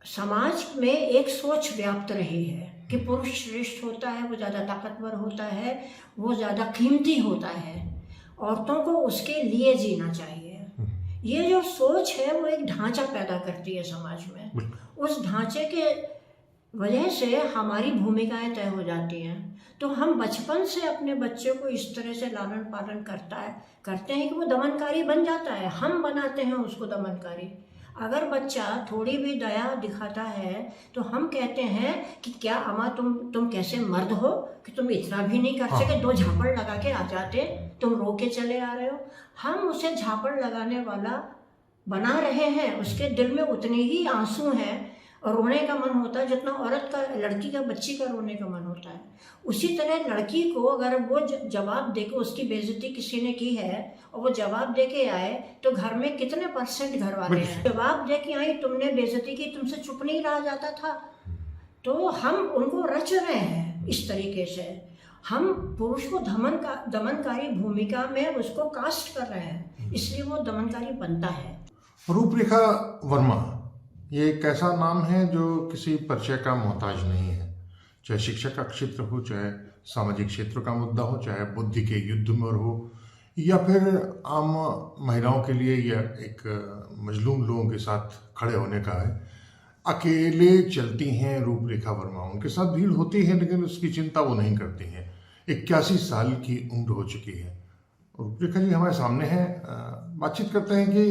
समाज में एक सोच व्याप्त रही है कि पुरुष श्रेष्ठ होता है, वो ज़्यादा ताकतवर होता है, वो ज़्यादा कीमती होता है, औरतों को उसके लिए जीना चाहिए। ये जो सोच है वो एक ढांचा पैदा करती है समाज में। उस ढांचे के वजह से हमारी भूमिकाएं तय हो जाती हैं। तो हम बचपन से अपने बच्चे को इस तरह से लालन पालन करते हैं कि वो दमनकारी बन जाता है। हम बनाते हैं उसको दमनकारी। अगर बच्चा थोड़ी भी दया दिखाता है तो हम कहते हैं कि क्या अम्मा तुम कैसे मर्द हो कि तुम इतना भी नहीं कर सके, 2 झापड़ लगा के आ जाते, तुम रो के चले आ रहे हो। हम उसे झापड़ लगाने वाला बना रहे हैं। उसके दिल में उतने ही आंसू हैं और रोने का मन होता है जितना औरत का, लड़की का, बच्ची का रोने का मन होता है। उसी तरह लड़की को अगर वो जवाब दे के, उसकी बेइज्जती किसी ने की है और वो जवाब दे के आए तो घर में कितने % घर वाले हैं जवाब दे के आई, तुमने बेइज्जती की, तुमसे चुप नहीं रहा जाता था। तो हम उनको रच रहे हैं इस तरीके से। हम पुरुष को दमनकारी भूमिका में उसको कास्ट कर रहे हैं, इसलिए वो दमनकारी बनता है। रूपरेखा वर्मा ये एक ऐसा नाम है जो किसी परिचय का मोहताज नहीं है। चाहे शिक्षा का क्षेत्र हो, चाहे सामाजिक क्षेत्र का मुद्दा हो, चाहे बुद्धि के युद्ध में हो, या फिर आम महिलाओं के लिए या एक मजलूम लोगों के साथ खड़े होने का है। अकेले चलती हैं रूपरेखा वर्मा। उनके साथ भीड़ होती है लेकिन उसकी चिंता वो नहीं करती हैं। 81 साल की उम्र हो चुकी है। रूपरेखा जी हमारे सामने हैं। बातचीत करते हैं कि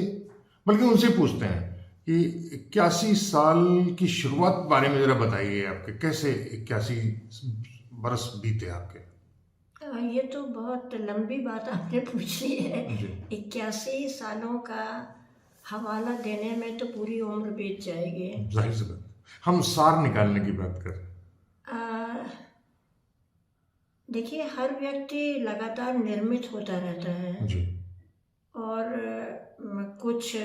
बल्कि उनसे पूछते हैं कि 81 साल की शुरुआत बारे में जरा बताइए। आपके कैसे 81 बरस बीते आपके? ये तो बहुत लंबी बात आपने पूछ ली है। 81 सालों का हवाला देने में तो पूरी उम्र बीत जाएगी। जाहिर सी बात, हम सार निकालने की बात कर। देखिए, हर व्यक्ति लगातार निर्मित होता रहता है जी। और कुछ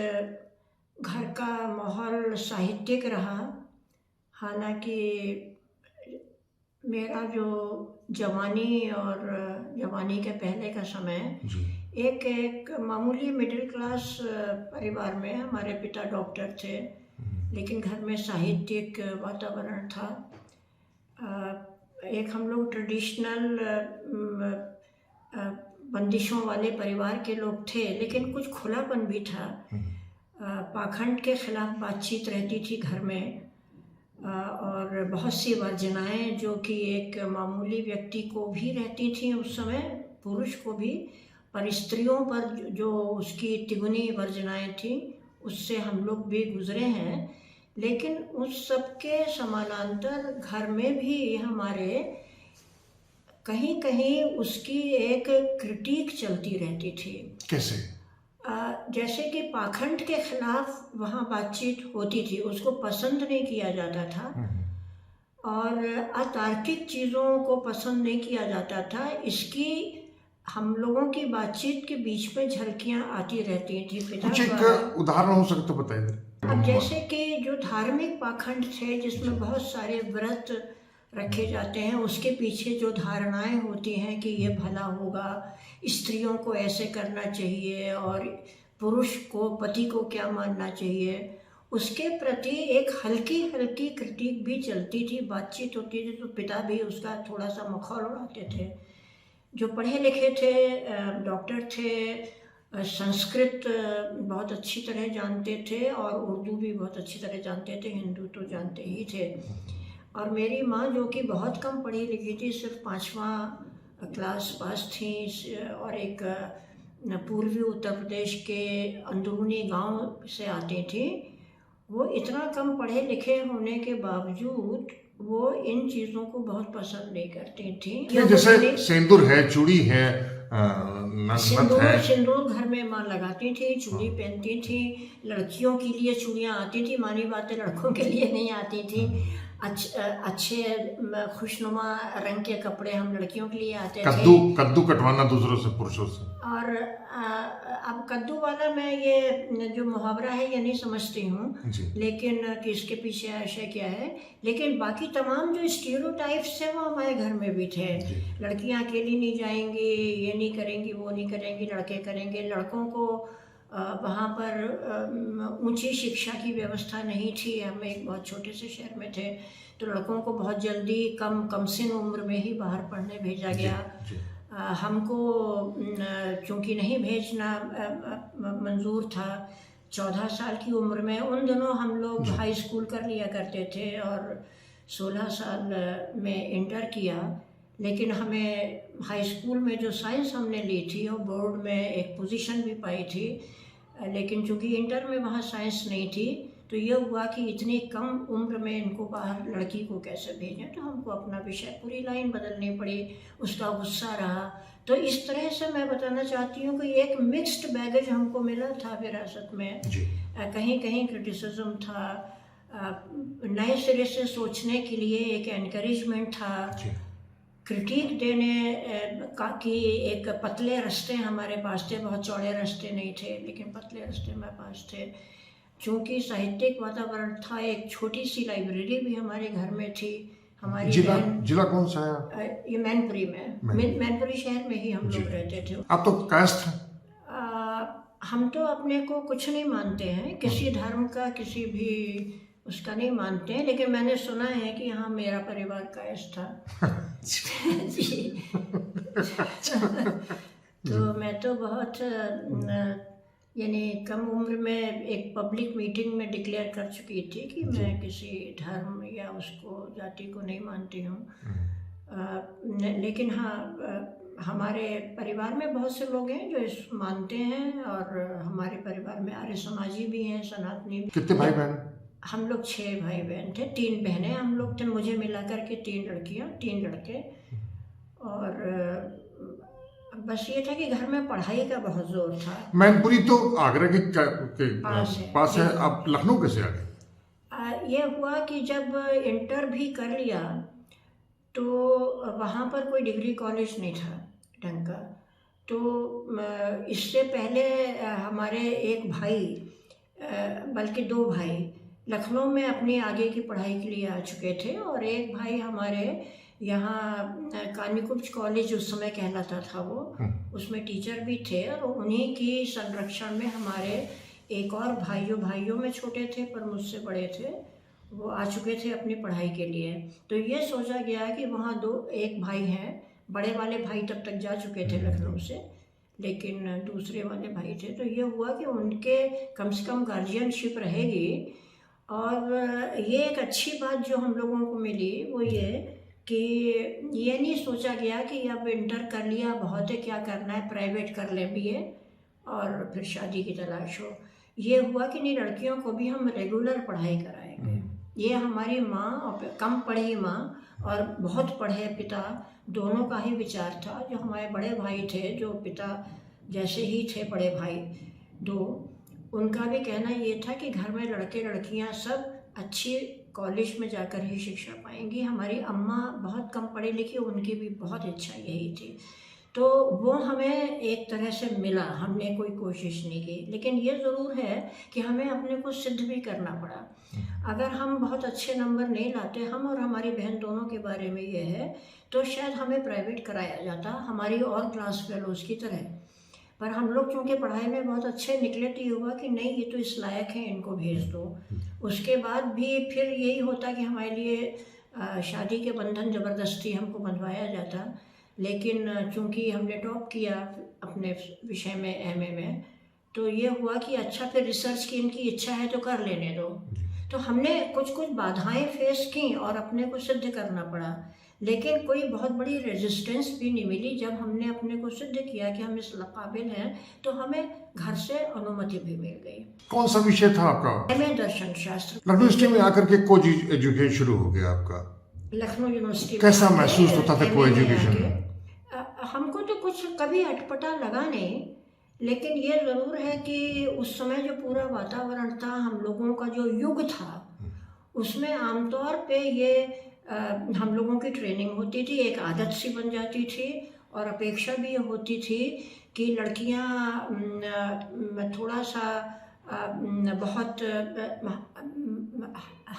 घर का माहौल साहित्यिक रहा। हालांकि मेरा जो जवानी और जवानी के पहले का समय एक मामूली मिडिल क्लास परिवार में, हमारे पिता डॉक्टर थे लेकिन घर में साहित्यिक वातावरण था। एक हम लोग ट्रेडिशनल बंदिशों वाले परिवार के लोग थे लेकिन कुछ खुलापन भी था। पाखंड के खिलाफ बातचीत रहती थी घर में और बहुत सी वर्जनाएं जो कि एक मामूली व्यक्ति को भी रहती थी उस समय, पुरुष को भी, पर स्त्रियों पर जो उसकी तिगुनी वर्जनाएं थी उससे हम लोग भी गुजरे हैं। लेकिन उस सब के समानांतर घर में भी हमारे कहीं कहीं उसकी एक क्रिटिक चलती रहती थी। कैसे? जैसे कि पाखंड के खिलाफ वहाँ बातचीत होती थी, उसको पसंद नहीं किया जाता था और अतार्किक चीज़ों को पसंद नहीं किया जाता था। इसकी हम लोगों की बातचीत के बीच में झलकियाँ आती रहती थी। कुछ एक उदाहरण हो सकता तो बताइए। अब जैसे कि जो धार्मिक पाखंड थे जिसमें बहुत सारे व्रत रखे जाते हैं, उसके पीछे जो धारणाएं होती हैं कि ये भला होगा, स्त्रियों को ऐसे करना चाहिए और पुरुष को, पति को क्या मानना चाहिए, उसके प्रति एक हल्की हल्की क्रिटिक भी चलती थी, बातचीत होती थी। तो पिता भी उसका थोड़ा सा मखौल उड़ाते थे। जो पढ़े लिखे थे, डॉक्टर थे, संस्कृत बहुत अच्छी तरह जानते थे और उर्दू भी बहुत अच्छी तरह जानते थे, हिंदू तो जानते ही थे। और मेरी माँ जो कि बहुत कम पढ़ी लिखी थी, सिर्फ 5वां क्लास पास थी और एक पूर्वी उत्तर प्रदेश के अंदरूनी गांव से आती थी, वो इतना कम पढ़े लिखे होने के बावजूद वो इन चीज़ों को बहुत पसंद नहीं करती थी। जैसे सिंदूर है, चूड़ी है, सिंदूर घर में माँ लगाती थी, चूड़ी पहनती थी। लड़कियों के लिए चूड़ियाँ आती थी, मानी बातें लड़कों के लिए नहीं आती थी। अच्छे खुशनुमा रंग के कपड़े हम लड़कियों के लिए आते थे। कद्दू कटवाना दूसरों से, पुरुषों से। और अब कद्दू वाला मैं ये जो मुहावरा है ये नहीं समझती हूँ, लेकिन कि इसके पीछे आशय क्या है। लेकिन बाकी तमाम जो स्टीरियोटाइप्स थे वो हमारे घर में भी थे। लड़कियाँ अकेली नहीं जाएंगी, ये नहीं करेंगी, वो नहीं करेंगी, लड़के करेंगे। लड़कों को वहाँ पर ऊंची शिक्षा की व्यवस्था नहीं थी। हम एक बहुत छोटे से शहर में थे, तो लड़कों को बहुत जल्दी कमसिन उम्र में ही बाहर पढ़ने भेजा गया। हमको चूँकि नहीं भेजना मंजूर था, 14 साल की उम्र में उन दिनों हम लोग हाई स्कूल कर लिया करते थे और 16 साल में इंटर किया। लेकिन हमें हाई स्कूल में जो साइंस हमने ली थी और बोर्ड में एक पोजीशन भी पाई थी, लेकिन चूँकि इंटर में वहाँ साइंस नहीं थी, तो ये हुआ कि इतनी कम उम्र में इनको बाहर लड़की को कैसे भेजें, तो हमको अपना विषय पूरी लाइन बदलनी पड़ी। उसका गुस्सा रहा। तो इस तरह से मैं बताना चाहती हूँ कि एक मिक्स्ड बैगेज हमको मिला था विरासत में। कहीं कहीं क्रिटिसिज्म था, नए सिरे से सोचने के लिए एक एनकरेजमेंट था, क्रिटिक देने का कि एक पतले रास्ते हमारे पास थे, बहुत चौड़े रास्ते नहीं थे, लेकिन पतले रास्ते हमारे पास थे। चूँकि साहित्यिक वातावरण था, एक छोटी सी लाइब्रेरी भी हमारे घर में थी। हमारी जिला कौन सा है? ये मैनपुरी में, मैनपुरी शहर में ही हम लोग रहते थे। आप तो कास्ट हैं? हम तो अपने को कुछ नहीं मानते हैं, किसी धर्म का किसी भी उसका नहीं मानते हैं, लेकिन मैंने सुना है कि हाँ मेरा परिवार कायस्थ था। जी। तो मैं तो बहुत यानी कम उम्र में एक पब्लिक मीटिंग में डिक्लेयर कर चुकी थी कि मैं किसी धर्म या उसको जाति को नहीं मानती हूँ। लेकिन हाँ, हमारे परिवार में बहुत से लोग हैं जो इस मानते हैं, और हमारे परिवार में आर्य समाजी भी हैं, सनातनी भी। कितने भाई बहन? हम लोग 6 भाई बहन थे, 3 बहनें हम लोग थे, मुझे मिलाकर के 3 लड़कियाँ 3 लड़के। और बस ये था कि घर में पढ़ाई का बहुत जोर था। मैनपुरी तो आगरा के पास है। हाँ। आप लखनऊ कैसे आ गए? ये हुआ कि जब इंटर भी कर लिया तो वहाँ पर कोई डिग्री कॉलेज नहीं था ढंग का। तो इससे पहले हमारे एक भाई, बल्कि 2 भाई लखनऊ में अपनी आगे की पढ़ाई के लिए आ चुके थे, और एक भाई हमारे यहाँ कानीकुब्ज कॉलेज उस समय कहलाता था वो, उसमें टीचर भी थे, और उन्हीं की संरक्षण में हमारे एक और भाइयों में छोटे थे पर मुझसे बड़े थे, वो आ चुके थे अपनी पढ़ाई के लिए। तो ये सोचा गया कि वहाँ एक भाई हैं, बड़े वाले भाई तब तक जा चुके थे लखनऊ से, लेकिन दूसरे वाले भाई थे। तो ये हुआ कि उनके कम से कम गार्जियनशिप रहेगी। और ये एक अच्छी बात जो हम लोगों को मिली वो ये कि ये नहीं सोचा गया कि अब इंटर कर लिया बहुत है, क्या करना है, प्राइवेट कर ले BA और फिर शादी की तलाश हो। ये हुआ कि नहीं, लड़कियों को भी हम रेगुलर पढ़ाई कराएंगे। ये हमारी माँ और कम पढ़ी माँ और बहुत पढ़े पिता दोनों का ही विचार था। जो हमारे बड़े भाई थे, जो पिता जैसे ही थे बड़े भाई 2, उनका भी कहना ये था कि घर में लड़के लड़कियां सब अच्छी कॉलेज में जाकर ही शिक्षा पाएंगी। हमारी अम्मा बहुत कम पढ़ी लिखी, उनकी भी बहुत इच्छा यही थी। तो वो हमें एक तरह से मिला, हमने कोई कोशिश नहीं की। लेकिन ये ज़रूर है कि हमें अपने को सिद्ध भी करना पड़ा। अगर हम बहुत अच्छे नंबर नहीं लाते, हम और हमारी बहन दोनों के बारे में ये है, तो शायद हमें प्राइवेट कराया जाता हमारी और क्लास फेलोज़ की तरह। पर हम लोग चूँकि पढ़ाई में बहुत अच्छे निकले, तो ये हुआ कि नहीं, ये तो इस लायक है, इनको भेज दो। उसके बाद भी फिर यही होता कि हमारे लिए शादी के बंधन ज़बरदस्ती हमको बंधवाया जाता। लेकिन चूँकि हमने टॉप किया अपने विषय में MA में, तो ये हुआ कि अच्छा फिर रिसर्च की इनकी इच्छा है तो कर लेने दो। तो हमने कुछ बाधाएं फेस की और अपने को सिद्ध करना पड़ा। लेकिन कोई बहुत बड़ी रेजिस्टेंस भी नहीं मिली। जब हमने अपने को सिद्ध किया कि हम इस काबिल हैं, तो हमें घर से अनुमति भी मिल गई। कौन सा विषय था आपका? MA दर्शन शास्त्र। लखनऊ यूनिवर्सिटी में आकर के को एजुकेशन शुरू हो गया आपका? लखनऊ यूनिवर्सिटी कैसा महसूस होता था को एजुकेशन में? हमको तो कुछ कभी अटपटा लगा नहीं, लेकिन ये ज़रूर है कि उस समय जो पूरा वातावरण था, हम लोगों का जो युग था, उसमें आमतौर पे ये हम लोगों की ट्रेनिंग होती थी, एक आदत सी बन जाती थी, और अपेक्षा भी ये होती थी कि लड़कियां थोड़ा सा बहुत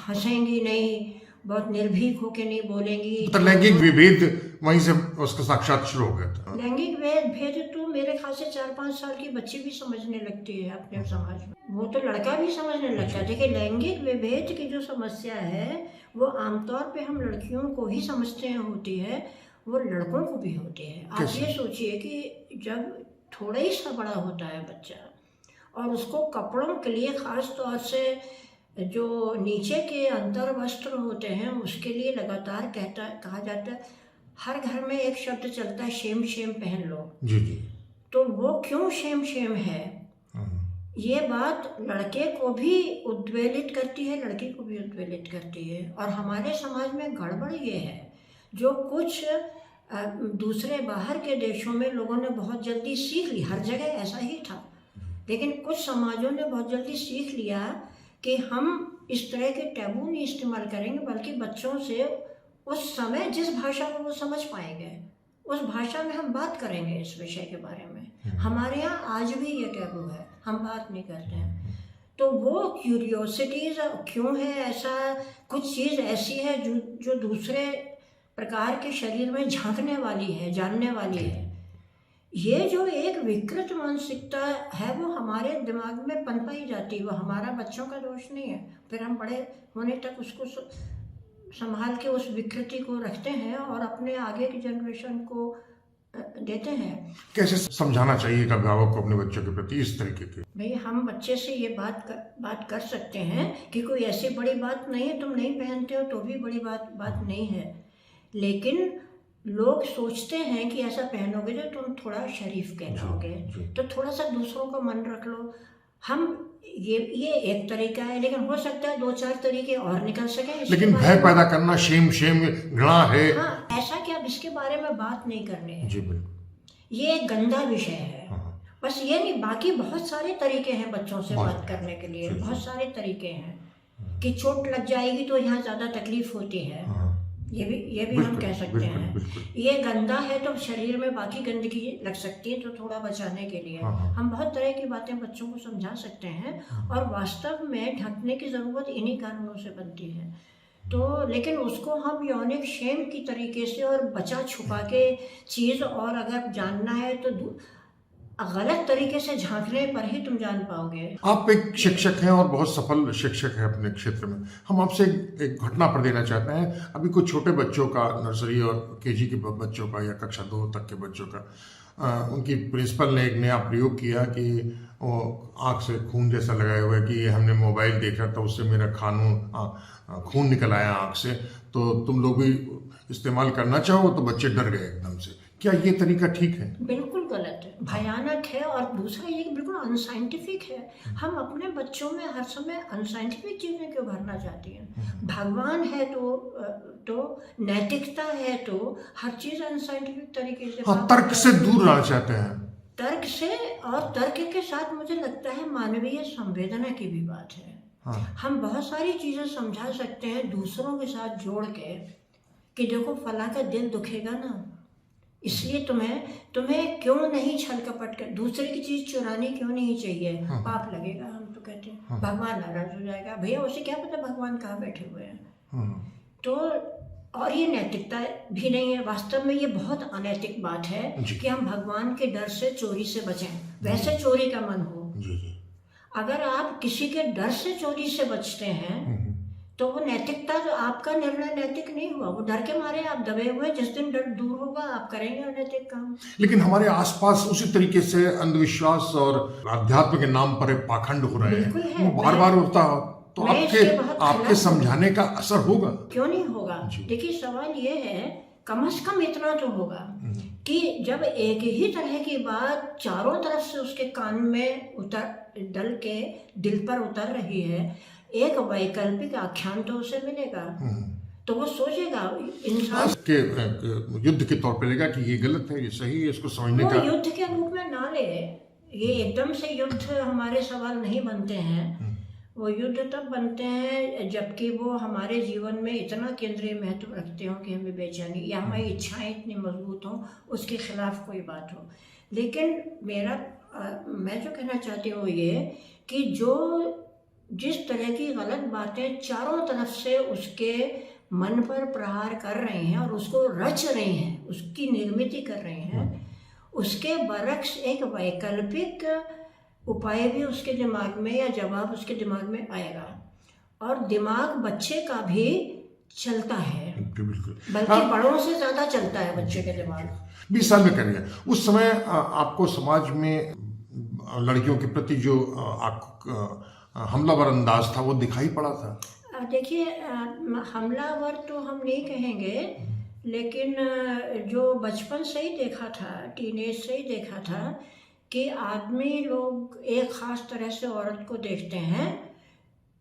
हंसेंगी नहीं, बहुत निर्भीक होकर नहीं बोलेंगी। तो लैंगिक विभेद वहीं से उसका साक्षात शुरू हो गया था। लैंगिक भेद तो मेरे ख्याल से 4-5 साल की बच्ची भी समझने लगती है अपने समाज में, वो तो लड़का भी समझने लगता है। देखिए, लैंगिक विभेद की जो समस्या है वो आमतौर पे हम लड़कियों को ही समझते हैं होती है, वो लड़कों को भी होती है। आप ये सोचिए कि जब थोड़ा ही सा बड़ा होता है बच्चा और उसको कपड़ों के लिए खास तौर से जो नीचे के अंतर वस्त्र होते हैं उसके लिए लगातार कहा जाता है, हर घर में एक शब्द चलता है, शेम शेम पहन लो। जी जी। तो वो क्यों शेम शेम है, ये बात लड़के को भी उद्वेलित करती है, लड़की को भी उद्वेलित करती है। और हमारे समाज में गड़बड़ ये है, जो कुछ दूसरे बाहर के देशों में लोगों ने बहुत जल्दी सीख ली, हर जगह ऐसा ही था, लेकिन कुछ समाजों ने बहुत जल्दी सीख लिया कि हम इस तरह के टैबू नहीं इस्तेमाल करेंगे, बल्कि बच्चों से उस समय जिस भाषा को वो समझ पाएंगे उस भाषा में हम बात करेंगे इस विषय के बारे में। हमारे यहाँ आज भी ये टैबू है, हम बात नहीं करते हैं। तो वो क्यूरियोसिटीज क्यों है, ऐसा कुछ चीज़ ऐसी है जो दूसरे प्रकार के शरीर में झांकने वाली है, जानने वाली है। ये जो एक विकृत मानसिकता है वो हमारे दिमाग में पनपा ही जाती है, वो हमारा बच्चों का दोष नहीं है। फिर हम बड़े होने तक उसको संभाल के उस विकृति को रखते हैं और अपने आगे की जनरेशन को देते हैं। कैसे समझाना चाहिए एक अभिभावक को अपने बच्चों के प्रति इस तरीके के? भाई, हम बच्चे से ये बात कर सकते हैं कि कोई ऐसी बड़ी बात नहीं है, तुम नहीं पहनते हो तो भी बड़ी बात नहीं है, लेकिन लोग सोचते हैं कि ऐसा पहनोगे तो तुम थोड़ा शरीफ कहलाओगे, तो थोड़ा सा दूसरों का मन रख लो। हम ये एक तरीका है, लेकिन हो सकता है 2-4 तरीके और निकल सके। लेकिन भय पैदा करना, शेम घृणा है। हाँ, ऐसा क्या, अब इसके बारे में बात नहीं करनी है जी बिल्कुल। ये एक गंदा विषय है। बस ये नहीं, बाकी बहुत सारे तरीके हैं बच्चों से बात करने के लिए, बहुत सारे तरीके हैं। कि चोट लग जाएगी तो यहाँ ज़्यादा तकलीफ होती है, ये भी हम कह सकते हैं। ये गंदा है तो शरीर में बाकी गंदगी लग सकती है, तो थोड़ा बचाने के लिए हम बहुत तरह की बातें बच्चों को समझा सकते हैं। और वास्तव में ढकने की ज़रूरत इन्हीं कारणों से बनती है। तो लेकिन उसको हम यौनिक शेम की तरीके से और बचा छुपा के चीज़, और अगर जानना है तो गलत तरीके से झांकने पर ही तुम जान पाओगे। आप एक शिक्षक हैं और बहुत सफल शिक्षक हैं अपने क्षेत्र में। हम आपसे एक घटना पर देना चाहते हैं। अभी कुछ छोटे बच्चों का, नर्सरी और केजी के बच्चों का या कक्षा 2 तक के बच्चों का, उनकी प्रिंसिपल ने एक नया प्रयोग किया कि वो आँख से खून जैसा लगाए हुए कि हमने मोबाइल देखा था, उससे मेरा खून निकल आया आँख से, तो तुम लोग भी इस्तेमाल करना चाहो, तो बच्चे डर गए एकदम से। क्या ये तरीका ठीक है? बिल्कुल गलत है, भयानक है। और दूसरा ये कि बिल्कुल अनसाइंटिफिक है। हम अपने बच्चों में हर समय अनसाइंटिफिक चीज़ें क्यों भरना चाहती हैं? भगवान है तो नैतिकता है, तो हर चीज़ अनसाइंटिफिक तरीके से, हाँ, तर्क से दूर रहना चाहते हैं। तर्क से, और तर्क के साथ मुझे लगता है मानवीय संवेदना की भी बात है। हम बहुत सारी चीज़ें समझा सकते हैं दूसरों के साथ जोड़ के कि देखो फला का दिल दुखेगा ना, इसलिए तुम्हें क्यों नहीं छल कपट कर दूसरे की चीज चुरानी क्यों नहीं चाहिए, पाप लगेगा। हम तो कहते हैं भगवान नाराज हो जाएगा। भैया उसे क्या पता भगवान कहाँ बैठे हुए हैं। तो और ये नैतिकता भी नहीं है, वास्तव में ये बहुत अनैतिक बात है कि हम भगवान के डर से चोरी से बचें। वैसे चोरी का मन हो, अगर आप किसी के डर से चोरी से बचते हैं तो वो नैतिकता, जो आपका निर्णय नैतिक नहीं हुआ, वो डर के मारे आप दबे हुए। जिस दिन डर दूर होगा आप करेंगे अनैतिक काम। लेकिन हमारे आसपास उसी तरीके से अंधविश्वास और अध्यात्म के नाम पर पाखंड हो रहे हैं, वो बार बार होता है, तो आपके समझाने का असर होगा? क्यों नहीं होगा? देखिए, सवाल ये है, कम से कम इतना तो होगा कि जब एक ही तरह की बात चारों तरफ से उसके कान में डल के दिल पर उतर रही है, एक वैकल्पिक आख्यान तो उसे मिलेगा, तो वो सोचेगा। इंसान के युद्ध के तौर पे लेगा कि ये गलत है, ये सही है, इसको समझने का युद्ध के रूप में ना ले। ये एकदम से युद्ध हमारे सवाल नहीं बनते हैं। वो युद्ध तब बनते हैं जबकि वो हमारे जीवन में इतना केंद्रीय महत्व रखते हो कि हमें बेचैनी या हमारी इच्छाएं इतनी मजबूत हों, उसके खिलाफ कोई बात हो। लेकिन मैं जो कहना चाहती हूँ ये कि जिस तरह की गलत बातें चारों तरफ से उसके मन पर प्रहार कर रहे हैं और उसको रच रहे हैं, उसकी निर्मित कर रहे हैं, उसके बरक्स एक वैकल्पिक उपाय भी उसके दिमाग में या जवाब उसके दिमाग में आएगा। और दिमाग बच्चे का भी चलता है, बिल्कुल, बल्कि बड़ों से ज़्यादा चलता है बच्चे के दिमाग। 20 साल में करेंगे। उस समय आपको समाज में लड़कियों के प्रति जो हमलावर अंदाज था वो दिखाई पड़ा था? देखिए, हमलावर तो हम नहीं कहेंगे, लेकिन जो बचपन से ही देखा था, टीनेज से ही देखा था कि आदमी लोग एक ख़ास तरह से औरत को देखते हैं,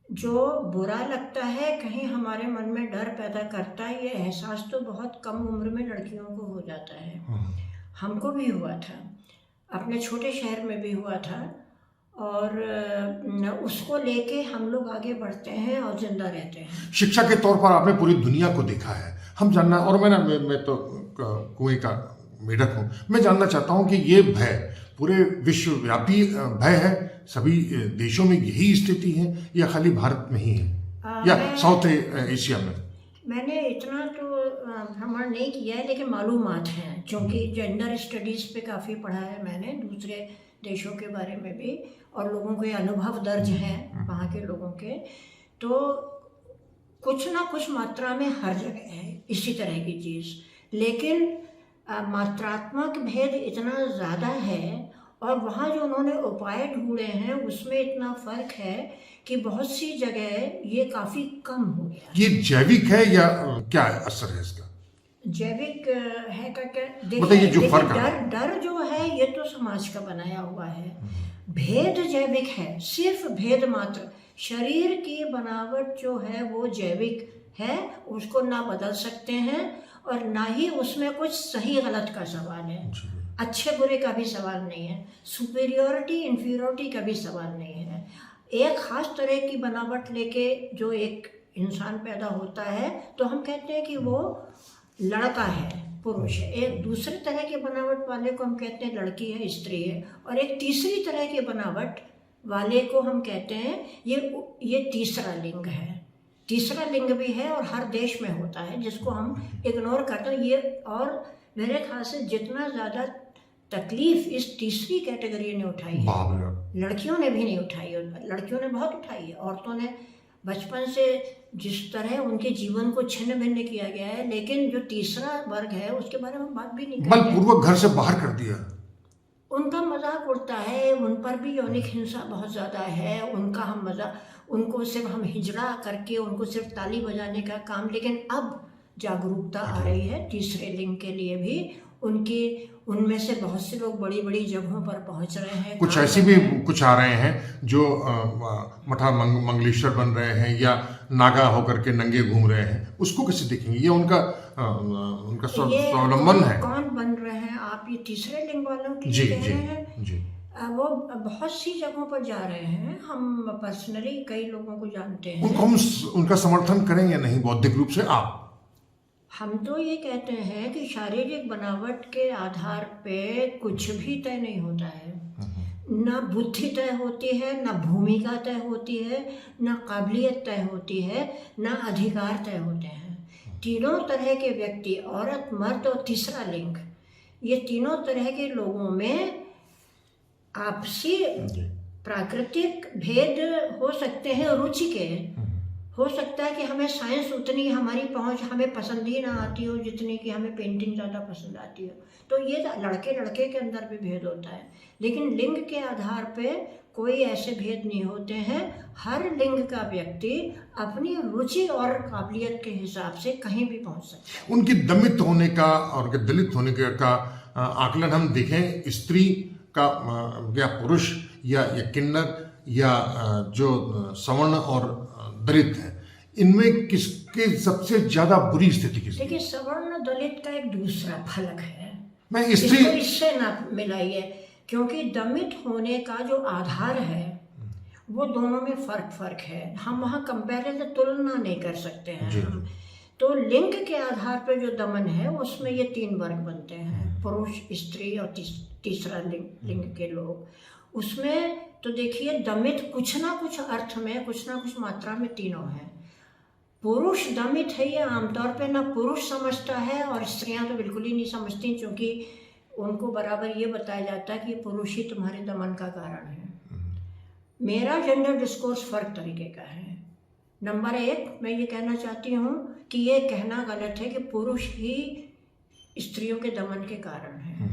जो बुरा लगता है, कहीं हमारे मन में डर पैदा करता है। ये एहसास तो बहुत कम उम्र में लड़कियों को हो जाता है। हमको भी हुआ था, अपने छोटे शहर में भी हुआ था, और उसको लेके हम लोग आगे बढ़ते हैं और जिंदा रहते हैं। शिक्षा के तौर पर आपने पूरी दुनिया को देखा है, हम जानना, और मैं तो कुएं का मेढक हूँ, मैं जानना चाहता हूँ कि ये भय पूरे विश्वव्यापी भय है, सभी देशों में यही स्थिति है या खाली भारत में ही है या साउथ एशिया में? मैंने इतना तो भ्रमण नहीं किया है, लेकिन मालूमात हैं, क्योंकि जेंडर स्टडीज़ पे काफ़ी पढ़ा है मैंने, दूसरे देशों के बारे में भी, और लोगों के अनुभव दर्ज हैं वहाँ के लोगों के। तो कुछ ना कुछ मात्रा में हर जगह है इसी तरह की चीज़, लेकिन मात्रात्मक भेद इतना ज़्यादा है, और वहाँ जो उन्होंने उपाय ढूंढे हैं उसमें इतना फ़र्क है कि बहुत सी जगह ये काफ़ी कम हो गया। ये जैविक है या क्या असर है इसका? जैविक है का क्या? बताइए जो फर्क है। डर जो है ये तो समाज का बनाया हुआ है। भेद जैविक है, सिर्फ भेद मात्र। शरीर की बनावट जो है वो जैविक है, उसको ना बदल सकते हैं, और ना ही उसमें कुछ सही गलत का सवाल है, अच्छे बुरे का भी सवाल नहीं है, सुपीरियोरिटी इंफीरियोरिटी का भी सवाल नहीं है। एक ख़ास तरह की बनावट लेके जो एक इंसान पैदा होता है तो हम कहते हैं कि वो लड़का है, पुरुष है। एक दूसरे तरह की बनावट वाले को हम कहते हैं लड़की है, स्त्री है, और एक तीसरी तरह की बनावट वाले को हम कहते हैं ये तीसरा लिंग है। तीसरा लिंग भी है और हर देश में होता है, जिसको हम इग्नोर करते हैं। ये और मेरे ख्याल से जितना ज़्यादा तकलीफ इस तीसरी कैटेगरी ने उठाई है, लड़कियों ने भी नहीं उठाई है। लड़कियों ने बहुत उठाई है, औरतों ने बचपन से जिस तरह उनके जीवन को छिन्न भिन्न किया गया है, लेकिन जो तीसरा वर्ग है उसके बारे में बात भी नहीं करते। बलपूर्वक घर से बाहर कर दिया, उनका मजाक उड़ता है, उन पर भी यौनिक हिंसा बहुत ज़्यादा है। उनका हम मजाक, उनको सिर्फ हम हिजड़ा करके उनको सिर्फ ताली बजाने का काम। लेकिन अब जागरूकता आ रही है तीसरे लिंग के लिए भी। उनमें से बहुत से लोग बड़ी बड़ी जगहों पर पहुंच रहे हैं। कुछ ऐसे भी कुछ आ रहे हैं जो मठा मंगलेश्वर बन रहे हैं या नागा होकर के नंगे घूम रहे हैं, उसको कैसे देखेंगे? ये उनका स्वावलंबन है। कौन बन रहे हैं आप? ये तीसरे लिंग वालों की जी कह जी रहे हैं? जी, वो बहुत सी जगहों पर जा रहे हैं। हम पर्सनली कई लोगों को जानते हैं। उनको हम उनका समर्थन करें या नहीं बौद्धिक रूप से? आप हम तो ये कहते हैं कि शारीरिक बनावट के आधार पे कुछ भी तय नहीं होता है। ना बुद्धि तय होती है, ना भूमिका तय होती है, ना काबिलियत तय होती है, ना अधिकार तय होते हैं। तीनों तरह के व्यक्ति, औरत, मर्द और तीसरा लिंग, ये तीनों तरह के लोगों में आपसी प्राकृतिक भेद हो सकते हैं, रुचि के। हो सकता है कि हमें साइंस उतनी हमारी पहुंच, हमें पसंद ही ना आती हो जितनी कि हमें पेंटिंग ज़्यादा पसंद आती हो। तो ये लड़के लड़के के अंदर भी भेद होता है, लेकिन लिंग के आधार पे कोई ऐसे भेद नहीं होते हैं। हर लिंग का व्यक्ति अपनी रुचि और काबिलियत के हिसाब से कहीं भी पहुंच सकता है। उनकी दमित होने का और दलित होने का आकलन हम देखें, स्त्री का या पुरुष या किन्नर या जो सवर्ण और दलित है, इनमें किसके सबसे ज्यादा बुरी स्थिति किसकी? देखिए, सवर्ण दलित का एक दूसरा फलक है, मैं स्त्री इससे ना मिलाइए, क्योंकि दमित होने का जो आधार है वो दोनों में फर्क है। हम वहाँ कंपैरिजन, तुलना नहीं कर सकते हैं जी, हम। तो लिंग के आधार पर जो दमन है उसमें ये तीन वर्ग बनते हैं, पुरुष, स्त्री और तीसरा लिंग के लोग। उसमें तो देखिए, दमित कुछ ना कुछ अर्थ में, कुछ ना कुछ मात्रा में तीनों हैं। पुरुष दमित है ये आमतौर पे ना पुरुष समझता है, और स्त्रियां तो बिल्कुल ही नहीं समझती, क्योंकि उनको बराबर ये बताया जाता है कि पुरुष ही तुम्हारे दमन का कारण है। मेरा जेंडर डिस्कोर्स फर्क तरीके का है। नंबर एक, मैं ये कहना चाहती हूँ कि ये कहना गलत है कि पुरुष ही स्त्रियों के दमन के कारण है।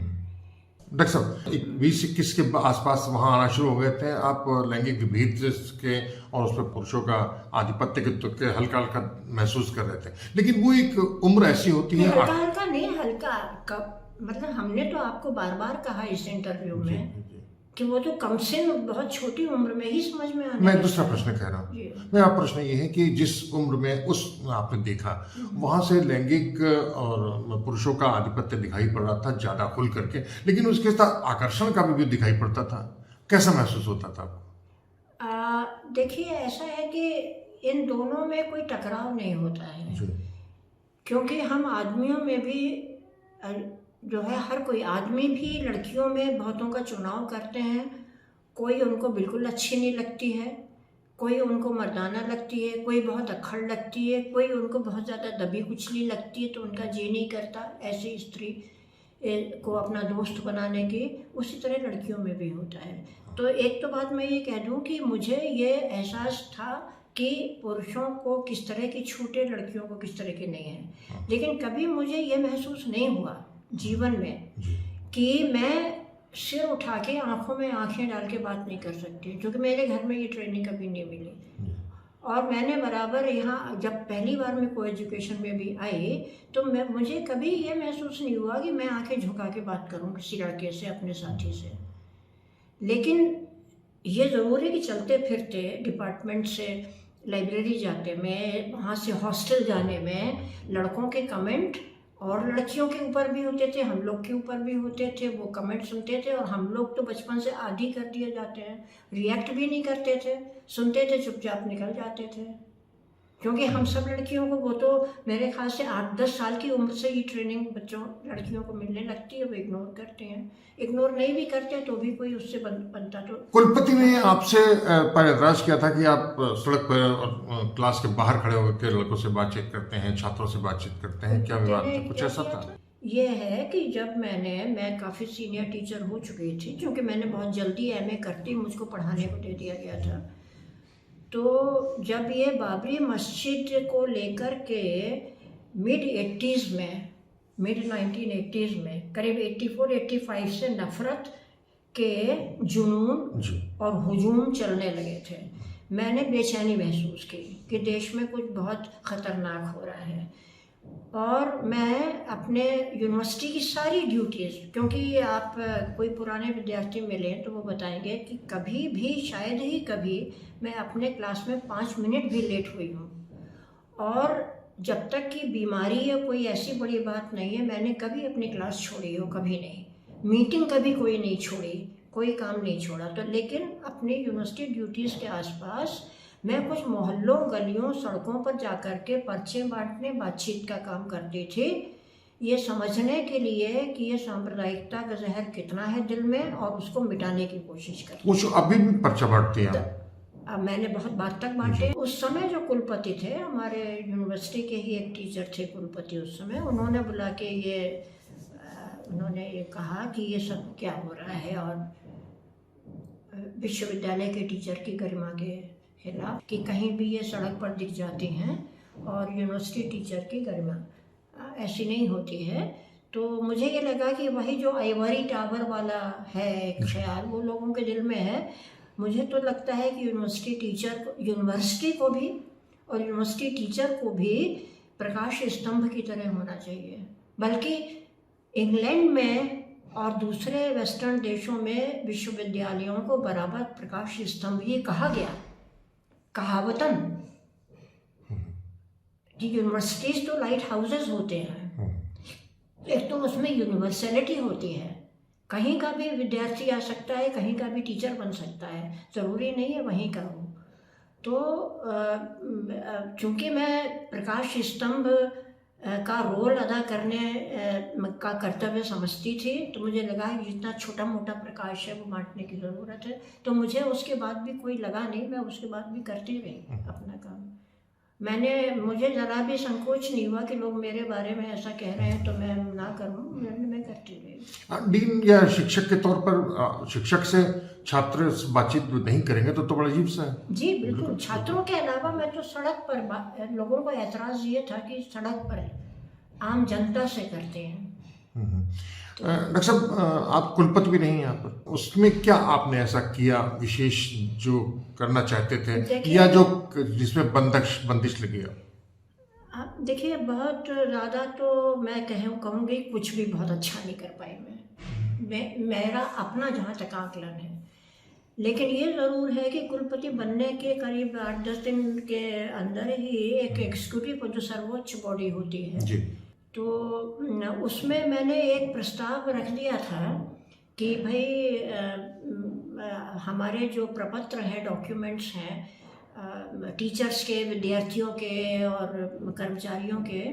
डॉक्टर साहब, 2021 के आसपास वहाँ आना शुरू हो गए थे आप लैंगिक भेद के, और उस पर पुरुषों का आधिपत्य के हल्का हल्का महसूस कर रहे थे, लेकिन वो एक उम्र ऐसी होती है। हल्का हल्का नहीं, हल्का मतलब हमने तो आपको बार बार कहा इस इंटरव्यू में कि वो तो कम से बहुत छोटी उम्र में ही समझ में आने। मैं दूसरा प्रश्न कह रहा हूँ। मेरा प्रश्न ये है कि जिस उम्र में उस आपने देखा, वहां से लैंगिक और पुरुषों का आधिपत्य दिखाई पड़ रहा था ज्यादा खुल करके, लेकिन उसके साथ आकर्षण का भी दिखाई पड़ता था। कैसा महसूस होता था आपको? देखिए, ऐसा है कि इन दोनों में कोई टकराव नहीं होता है, क्योंकि हम आदमियों में भी जो है, हर कोई आदमी भी लड़कियों में बहुतों का चुनाव करते हैं। कोई उनको बिल्कुल अच्छी नहीं लगती है, कोई उनको मर्दाना लगती है, कोई बहुत अक्खड़ लगती है, कोई उनको बहुत ज़्यादा दबी कुचली लगती है, तो उनका जी नहीं करता ऐसी स्त्री को अपना दोस्त बनाने की। उसी तरह लड़कियों में भी होता है। तो एक तो बात मैं ये कह दूँ कि मुझे ये एहसास था कि पुरुषों को किस तरह की छूटे, लड़कियों को किस तरह की नहीं है, लेकिन कभी मुझे ये महसूस नहीं हुआ जीवन में कि मैं सिर उठा के आंखों में आंखें डाल के बात नहीं कर सकती, क्योंकि मेरे घर में ये ट्रेनिंग कभी नहीं मिली। और मैंने बराबर यहाँ जब पहली बार मैं को एजुकेशन में भी आई, तो मुझे कभी ये महसूस नहीं हुआ कि मैं आंखें झुका के बात करूँ किसी लड़के से, अपने साथी से। लेकिन ये ज़रूर है कि चलते फिरते डिपार्टमेंट से लाइब्रेरी जाते में, वहाँ से हॉस्टल जाने में, लड़कों के कमेंट और लड़कियों के ऊपर भी होते थे, हम लोग के ऊपर भी होते थे। वो कमेंट सुनते थे और हम लोग तो बचपन से आदी कर दिए जाते हैं, रिएक्ट भी नहीं करते थे, सुनते थे, चुपचाप निकल जाते थे, क्योंकि हम सब लड़कियों को, वो तो मेरे ख्याल से 8-10 साल की उम्र से ही ट्रेनिंग बच्चों लड़कियों को मिलने लगती है। वो इग्नोर करते हैं, इग्नोर नहीं भी करते तो भी कोई उससे बनता। तो कुलपति ने आपसे पर एतराज किया था कि आप सड़क पर और क्लास के बाहर खड़े होकर लड़कों से बातचीत करते हैं, छात्रों से बातचीत करते हैं, क्या विवाद था? कुछ ऐसा था? ये है कि जब मैं काफ़ी सीनियर टीचर हो चुकी थी, क्योंकि मैंने बहुत जल्दी MA करती मुझको पढ़ाने को दे दिया गया था। तो जब ये बाबरी मस्जिद को लेकर के मिड 1980s में करीब 84-85 से नफ़रत के जुनून और हुजूम चलने लगे थे, मैंने बेचैनी महसूस की कि देश में कुछ बहुत ख़तरनाक हो रहा है। और मैं अपने यूनिवर्सिटी की सारी ड्यूटीज़, क्योंकि आप कोई पुराने विद्यार्थी मिलें तो वो बताएंगे कि कभी भी, शायद ही कभी, मैं अपने क्लास में 5 मिनट भी लेट हुई हूँ। और जब तक कि बीमारी या कोई ऐसी बड़ी बात नहीं है, मैंने कभी अपनी क्लास छोड़ी हो, कभी नहीं। मीटिंग कभी कोई नहीं छोड़ी, कोई काम नहीं छोड़ा। तो लेकिन अपनी यूनिवर्सिटी ड्यूटीज़ के आसपास मैं कुछ मोहल्लों, गलियों, सड़कों पर जाकर के पर्चे बांटने, बातचीत का काम करती थी, ये समझने के लिए कि ये सांप्रदायिकता का जहर कितना है दिल में, और उसको मिटाने की कोशिश करती। कुछ अभी भी पर्चा बांटती हैं? अब मैंने बहुत बात तक बांटे। उस समय जो कुलपति थे, हमारे यूनिवर्सिटी के ही एक टीचर थे कुलपति उस समय, उन्होंने बुला के उन्होंने ये कहा कि ये सब क्या हो रहा है, और विश्वविद्यालय के टीचर की गरिमा के खिलाफ, कि कहीं भी ये सड़क पर दिख जाती हैं, और यूनिवर्सिटी टीचर की गरिमा ऐसी नहीं होती है। तो मुझे ये लगा कि वही जो आइवरी टावर वाला है एक ख्याल, वो लोगों के दिल में है। मुझे तो लगता है कि यूनिवर्सिटी को भी और यूनिवर्सिटी टीचर को भी प्रकाश स्तंभ की तरह होना चाहिए। बल्कि इंग्लैंड में और दूसरे वेस्टर्न देशों में विश्वविद्यालयों को बराबर प्रकाश स्तंभ ही कहा गया, कहावतन। कि यूनिवर्सिटीज़ तो लाइट हाउसेस होते हैं, एक तो उसमें यूनिवर्सलिटी होती है, कहीं का भी विद्यार्थी आ सकता है, कहीं का भी टीचर बन सकता है, ज़रूरी नहीं है वहीं का हो। तो चूँकि मैं प्रकाश स्तंभ का रोल अदा करने का कर्तव्य समझती थी, तो मुझे लगा कि जितना छोटा मोटा प्रकाश है वो बांटने की ज़रूरत है। तो मुझे उसके बाद भी कोई लगा नहीं, मैं उसके बाद भी करती रही अपना काम। मुझे ज़रा भी संकोच नहीं हुआ कि लोग मेरे बारे में ऐसा कह रहे हैं तो मैं ना करूं, मैं करती रही। डीन या शिक्षक के तौर पर शिक्षक से छात्र बातचीत नहीं करेंगे तो बड़ा अजीब सा है। जी बिल्कुल। छात्रों के अलावा मैं तो सड़क पर लोगों को ऐतराज़ ये था कि सड़क पर आम जनता से करते हैं। डॉक्टर साहब, आप कुलपति भी नहीं हैं यहाँ पर, उसमें क्या आपने ऐसा किया विशेष जो करना चाहते थे या जो जिसमें बंदिश लगी? आप देखिए, बहुत ज़्यादा तो मैं कहूँगी कुछ भी बहुत अच्छा नहीं कर पाई मैं मेरा अपना जहाँ तक आकलन है। लेकिन ये ज़रूर है कि कुलपति बनने के करीब 8-10 दिन के अंदर ही एक एग्जीक्यूटिव जो सर्वोच्च बॉडी होती है जी, तो उसमें मैंने एक प्रस्ताव रख दिया था कि भाई हमारे जो प्रपत्र है, डॉक्यूमेंट्स हैं टीचर्स के, विद्यार्थियों के और कर्मचारियों के,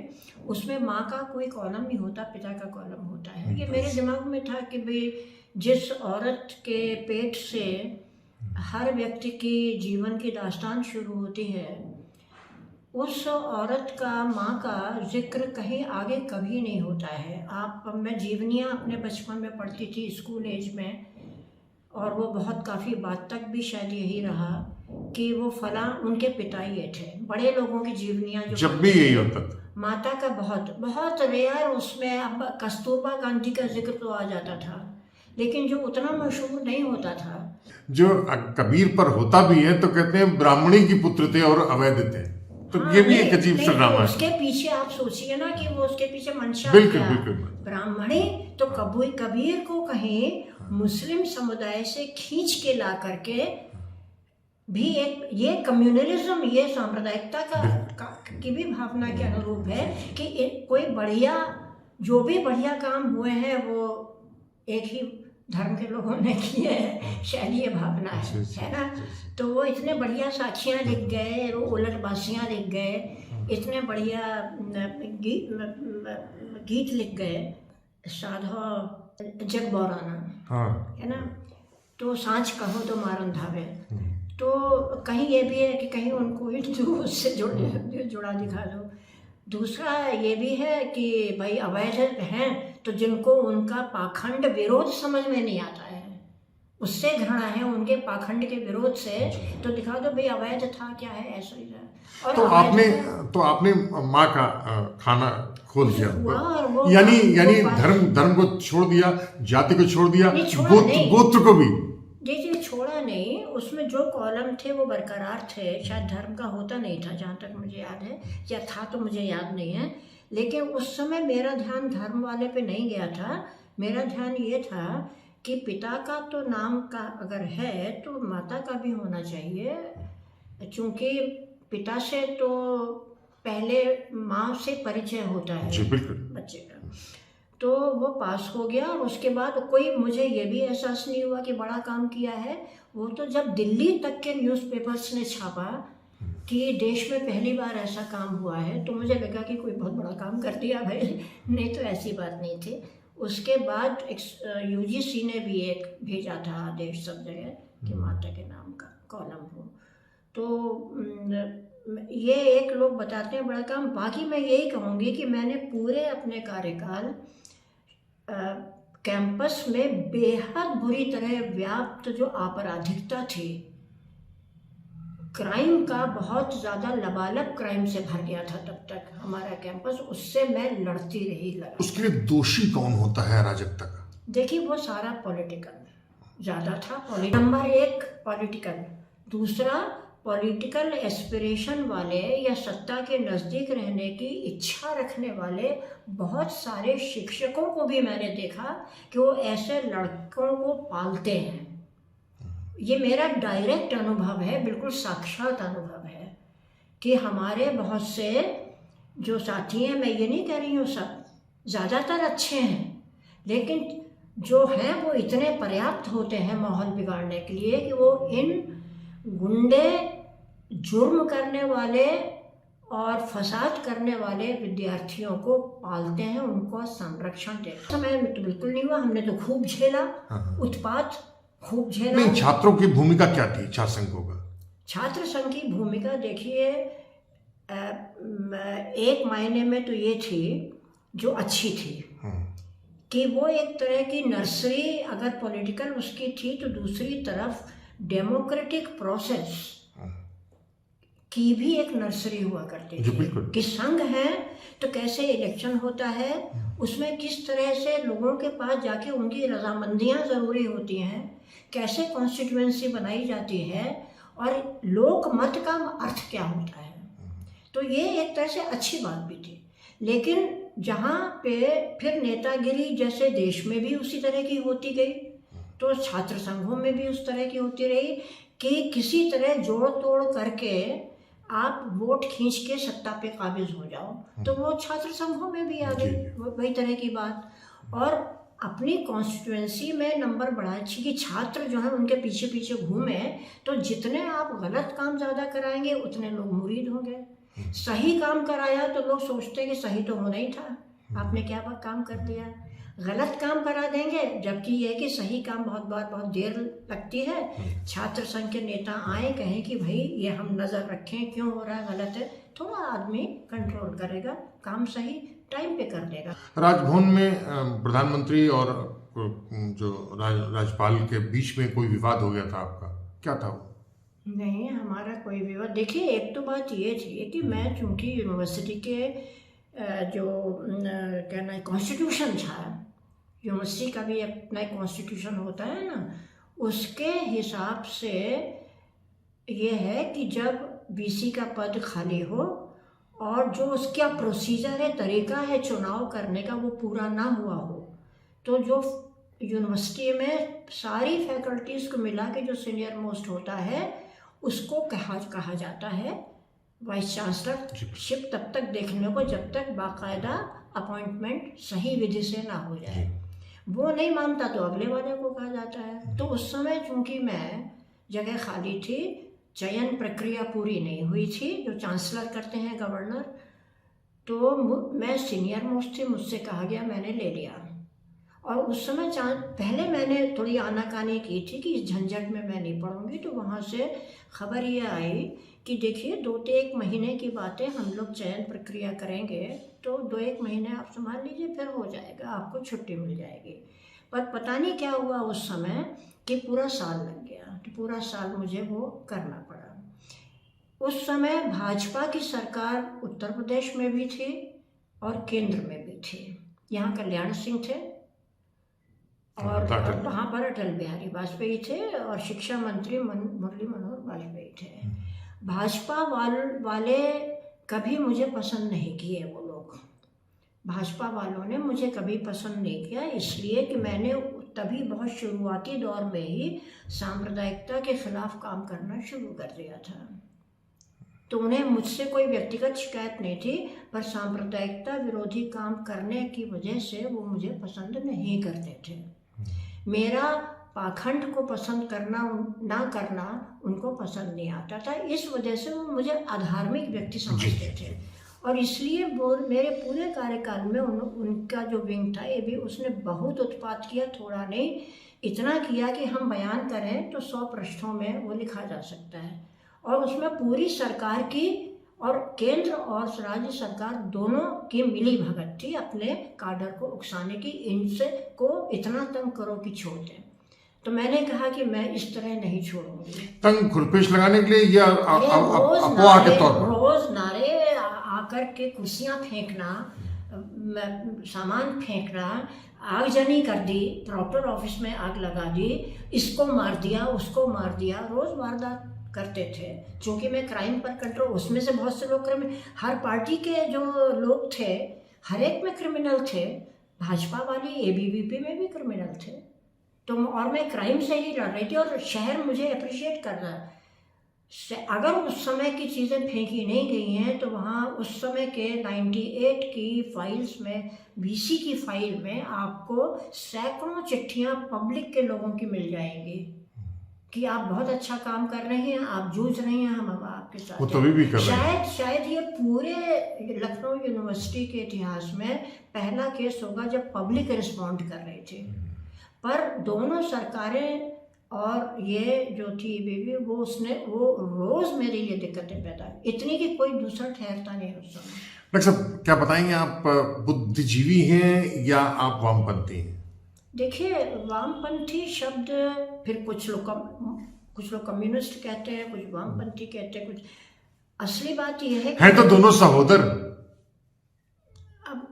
उसमें माँ का कोई कॉलम नहीं होता, पिता का कॉलम होता है। ये मेरे दिमाग में था कि भाई जिस औरत के पेट से हर व्यक्ति की जीवन की दास्तान शुरू होती है, उस औरत का, माँ का जिक्र कहीं आगे कभी नहीं होता है। मैं जीवनियाँ अपने बचपन में पढ़ती थी स्कूल एज में, और वो बहुत काफ़ी बात तक भी शायद यही रहा कि वो फलां उनके पिता ये थे। बड़े लोगों की जीवनियाँ जो जब भी यही होता था, माता का बहुत बहुत रेयर, उसमें अब कस्तूरबा गांधी का जिक्र तो आ जाता था, लेकिन जो उतना मशहूर नहीं होता था। जो कबीर पर होता भी है तो कहते हैं ब्राह्मणी की पुत्र थे और अवैध थे, तो हाँ, ये भी एक अजीब सा ड्रामा है। उसके पीछे आप सोचिए ना कि वो उसके पीछे मंशा बिल्कुल क्या? बिल्कुल। ब्राह्मणी तो कबीर को कहीं मुस्लिम समुदाय से खींच के ला करके भी एक ये कम्युनलिज्म, ये सांप्रदायिकता की भी भावना के अनुरूप है कि कोई बढ़िया, जो भी बढ़िया काम हुए हैं वो एक ही धर्म के लोगों ने किए हैं, शैलीय भावना है ना। तो वो इतने बढ़िया साखियाँ लिख गए, वो उलट बासियाँ लिख गए, इतने बढ़िया गीत लिख गए, साधो जग बौराना, हाँ, है ना। तो सांच कहो तो मारन धावे, तो कहीं ये भी है कि कहीं उनको हिंदू उससे जुड़ा दिखा दो। दूसरा ये भी है कि भाई अवैध हैं तो जिनको उनका पाखंड विरोध समझ में नहीं आता है, उससे घृणा है उनके पाखंड के विरोध से, तो दिखा दो भाई अवैध था क्या है, ऐसा ही था। और तो आपने माँ का खाना खोल दिया, यानी धर्म को छोड़ दिया, जाति को छोड़ दिया, गोत्र को भी जी छोड़ा नहीं। उसमें जो कॉलम थे वो बरकरार थे, शायद धर्म का होता नहीं था जहाँ तक मुझे याद है, या था तो मुझे याद नहीं है। लेकिन उस समय मेरा ध्यान धर्म वाले पे नहीं गया था, मेरा ध्यान ये था कि पिता का तो नाम का अगर है तो माता का भी होना चाहिए, क्योंकि पिता से तो पहले माँ से परिचय होता है बच्चे का। तो वो पास हो गया, और उसके बाद कोई मुझे ये भी एहसास नहीं हुआ कि बड़ा काम किया है। वो तो जब दिल्ली तक के न्यूज़पेपर्स ने छापा कि देश में पहली बार ऐसा काम हुआ है, तो मुझे लगा कि कोई बहुत बड़ा काम कर दिया भाई, नहीं तो ऐसी बात नहीं थी। उसके बाद UGC ने भी एक भेजा था आदेश सब जगह कि माता के नाम का कॉलम हो। तो ये एक लोग बताते हैं बड़ा काम। बाकी मैं यही कहूँगी कि मैंने पूरे अपने कार्यकाल कैंपस में बेहद बुरी तरह व्याप्त जो आपराधिकता थी, क्राइम का बहुत ज़्यादा लबालब क्राइम से भर गया था तब तक हमारा कैंपस, उससे मैं लड़ती रही। उसके लिए दोषी कौन होता है अराजकता का? देखिए वो सारा पॉलिटिकल ज़्यादा था। नंबर 1 पॉलिटिकल, दूसरा पॉलिटिकल एस्पिरेशन वाले या सत्ता के नज़दीक रहने की इच्छा रखने वाले बहुत सारे शिक्षकों को भी मैंने देखा कि वो ऐसे लड़कों को पालते हैं। ये मेरा डायरेक्ट अनुभव है, बिल्कुल साक्षात अनुभव है कि हमारे बहुत से जो साथी हैं, मैं ये नहीं कह रही हूँ सब, ज़्यादातर अच्छे हैं, लेकिन जो हैं वो इतने पर्याप्त होते हैं माहौल बिगाड़ने के लिए कि वो इन गुंडे, जुर्म करने वाले और फसाद करने वाले विद्यार्थियों को पालते हैं, उनको संरक्षण देते हैं। समय में तो बिल्कुल नहीं हुआ, हमने तो खूब झेला, उत्पात खूब झेला। नहीं, छात्रों की भूमिका क्या थी छात्र संघों का? छात्र संघ की भूमिका देखिए, एक मायने में तो ये थी जो अच्छी थी कि वो एक तरह की नर्सरी अगर पॉलिटिकल उसकी थी, तो दूसरी तरफ डेमोक्रेटिक प्रोसेस की भी एक नर्सरी हुआ करती थी कि संघ है तो कैसे इलेक्शन होता है, उसमें किस तरह से लोगों के पास जाके उनकी रजामंदियां ज़रूरी होती हैं, कैसे कॉन्स्टिट्यूएंसी बनाई जाती है और लोक मत का अर्थ क्या होता है। तो ये एक तरह से अच्छी बात भी थी। लेकिन जहाँ पे फिर नेतागिरी जैसे देश में भी उसी तरह की होती गई, तो छात्र संघों में भी उस तरह की होती रही कि किसी तरह जोड़ तोड़ करके आप वोट खींच के सत्ता पे काबिज हो जाओ, तो वो छात्र संघों में भी आ गई वही तरह की बात। और अपनी कॉन्स्टिट्यूएंसी में नंबर बढ़ाए कि छात्र जो है उनके पीछे पीछे घूमे, तो जितने आप गलत काम ज़्यादा कराएंगे उतने लोग मुरीद होंगे। सही काम कराया तो लोग सोचते कि सही तो होना ही था, आपने क्या काम कर दिया। गलत काम करा देंगे, जबकि ये कि सही काम बहुत देर लगती है। छात्र संघ के नेता आए कहें कि भाई ये हम नज़र रखें, क्यों हो रहा है, गलत है, थोड़ा आदमी कंट्रोल करेगा, काम सही टाइम पे कर देगा। राजभवन में प्रधानमंत्री और जो राज्यपाल के बीच में कोई विवाद हो गया था आपका, क्या था वो? नहीं, हमारा कोई विवाद, देखिए एक तो बात ये थी कि मैं चूँकि यूनिवर्सिटी के जो कहना है कॉन्स्टिट्यूशन था, यूनिवर्सिटी का भी अपना कॉन्स्टिट्यूशन होता है ना, उसके हिसाब से ये है कि जब बीसी का पद खाली हो और जो उसका प्रोसीजर है, तरीका है चुनाव करने का, वो पूरा ना हुआ हो, तो जो यूनिवर्सिटी में सारी फैकल्टीज़ को मिला के जो सीनियर मोस्ट होता है उसको कहा जाता है वाइस चांसलरशिप, तब तक देखने को जब तक बाकायदा अपॉइंटमेंट सही विधि से ना हो जाए। वो नहीं मानता तो अगले वाले को कहा जाता है। तो उस समय चूँकि मैं जगह खाली थी, चयन प्रक्रिया पूरी नहीं हुई थी जो चांसलर करते हैं गवर्नर, तो मैं सीनियर मोस्ट थी, मुझसे कहा गया, मैंने ले लिया। और उस समय पहले मैंने थोड़ी आनाकानी की थी कि इस झंझट में मैं नहीं पढ़ूंगी, तो वहाँ से खबर ये आई कि देखिए 2-1 महीने की बातें, हम लोग चयन प्रक्रिया करेंगे तो 2-1 महीने आप संभाल लीजिए, फिर हो जाएगा, आपको छुट्टी मिल जाएगी। पर पता नहीं क्या हुआ उस समय कि पूरा साल लग गया, तो पूरा साल मुझे वो करना पड़ा। उस समय भाजपा की सरकार उत्तर प्रदेश में भी थी और केंद्र में भी थी। यहाँ कल्याण सिंह थे और वहाँ पर अटल बिहारी वाजपेयी थे और शिक्षा मंत्री मुरली मनोहर वाजपेयी थे। भाजपा वाले कभी मुझे पसंद नहीं किए, वो लोग भाजपा वालों ने मुझे कभी पसंद नहीं किया, इसलिए कि मैंने तभी बहुत शुरुआती दौर में ही सांप्रदायिकता के खिलाफ काम करना शुरू कर दिया था। तो उन्हें मुझसे कोई व्यक्तिगत शिकायत नहीं थी, पर सांप्रदायिकता विरोधी काम करने की वजह से वो मुझे पसंद नहीं करते थे। मेरा पाखंड को पसंद करना ना करना उनको पसंद नहीं आता था, इस वजह से वो मुझे अधार्मिक व्यक्ति समझते थे। और इसलिए वो मेरे पूरे कार्यकाल में उनका जो विंग था, ये भी उसने बहुत उत्पात किया, थोड़ा नहीं, इतना किया कि हम बयान करें तो 100 पृष्ठों में वो लिखा जा सकता है। और उसमें पूरी सरकार की और केंद्र और राज्य सरकार दोनों की मिली भगत थी अपने काडर को उकसाने की, इनसे को इतना तंग करो कि छोड़ दें। तो मैंने कहा कि मैं इस तरह नहीं छोड़ूंगी। तंग खुरपेश लगाने के लिए या अफवाह के तौर पर रोज नारे आकर के कुर्सियां फेंकना, सामान फेंकना, आगजनी कर दी, प्रॉपर ऑफिस में आग लगा दी, इसको मार दिया, उसको मार दिया, रोज वारदात करते थे। क्योंकि मैं क्राइम पर कंट्रोल, उसमें से बहुत से लोग हर पार्टी के जो लोग थे हर एक में क्रिमिनल थे, भाजपा वाली एबीवीपी में भी क्रिमिनल थे। तो और मैं क्राइम से ही लड़ रही थी और शहर मुझे अप्रिशिएट कर रहा है। अगर उस समय की चीज़ें फेंकी नहीं गई हैं तो वहाँ उस समय के 98 की फाइल्स में, बीसी की फाइल में आपको सैकड़ों चिट्ठियाँ पब्लिक के लोगों की मिल जाएंगी कि आप बहुत अच्छा काम कर रहे हैं, आप जूझ रहे हैं, हम आपके साथ वो तभी भी कर रहे हैं। शायद ये पूरे लखनऊ यूनिवर्सिटी के इतिहास में पहला केस होगा जब पब्लिक रिस्पॉन्ड कर रही थी। पर दोनों सरकारें और ये जो थी बीवी वो रोज मेरे लिए दिक्कतें पैदा, इतनी कि कोई दूसरा ठहरता नहीं उस समय। डॉक्टर साहब क्या बताएंगे, आप बुद्धिजीवी हैं या आप वामपंथी हैं? देखिए, वामपंथी शब्द फिर कुछ लोग कम्युनिस्ट कहते हैं, कुछ वामपंथी कहते हैं, कुछ असली बात यह है तो दोनों सहोदर। अब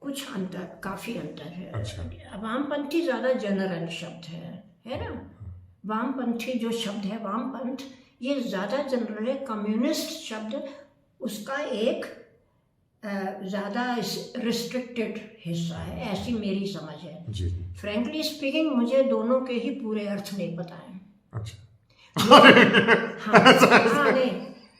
कुछ अंतर, काफी अंतर है। अच्छा। वामपंथी ज्यादा जनरल शब्द है ना। वामपंथी जो शब्द है, वामपंथ, ये ज्यादा जनरल है। कम्युनिस्ट शब्द उसका एक ज्यादा रिस्ट्रिक्टेड हिस्सा है, ऐसी मेरी समझ है जी। फ्रैंकली स्पीकिंग मुझे दोनों के ही पूरे अर्थ नहीं पता है। अच्छा। हाँ, नहीं,